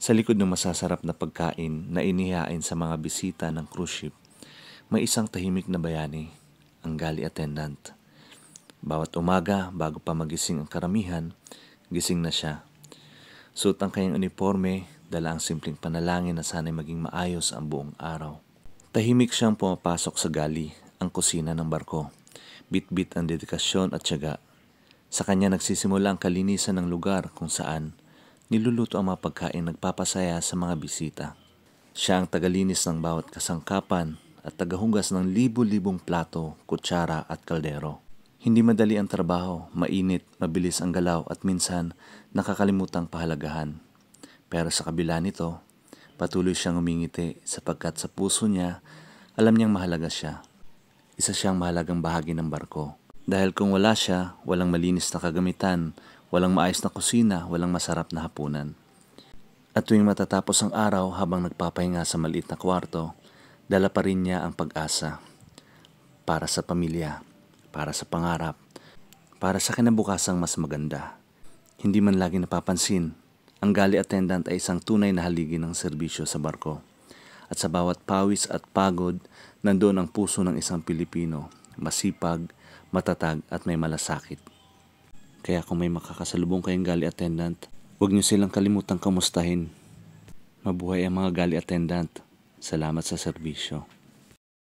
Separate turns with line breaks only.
Sa likod ng masasarap na pagkain na inihain sa mga bisita ng cruise ship, may isang tahimik na bayani, ang galley attendant. Bawat umaga, bago pa magising ang karamihan, gising na siya. Suot ang kanyang uniforme, dala ang simpleng panalangin na sana'y maging maayos ang buong araw. Tahimik siyang pumapasok sa galley, ang kusina ng barko. Bit-bit ang dedikasyon at tiyaga. Sa kanya nagsisimula ang kalinisan ng lugar kung saan niluluto ang mga pagkain nagpapasaya sa mga bisita. Siya ang tagalinis ng bawat kasangkapan at tagahugas ng libo-libong plato, kutsara at kaldero. Hindi madali ang trabaho, mainit, mabilis ang galaw at minsan nakakalimutang pahalagahan. Pero sa kabila nito, patuloy siyang umingiti sapagkat sa puso niya, alam niyang mahalaga siya. Isa siyang mahalagang bahagi ng barko. Dahil kung wala siya, walang malinis na kagamitan, walang maayos na kusina, walang masarap na hapunan. At tuwing matatapos ang araw habang nagpapahinga sa maliit na kwarto, dala pa rin niya ang pag-asa. Para sa pamilya, para sa pangarap, para sa kinabukasang mas maganda. Hindi man lagi napapansin, ang galley attendant ay isang tunay na haligi ng serbisyo sa barko. At sa bawat pawis at pagod, nandoon ang puso ng isang Pilipino, masipag, matatag at may malasakit. Kaya kung may makakasalubong kayong galley attendant, huwag niyo silang kalimutang kamustahin. Mabuhay ang mga galley attendant. Salamat sa serbisyo.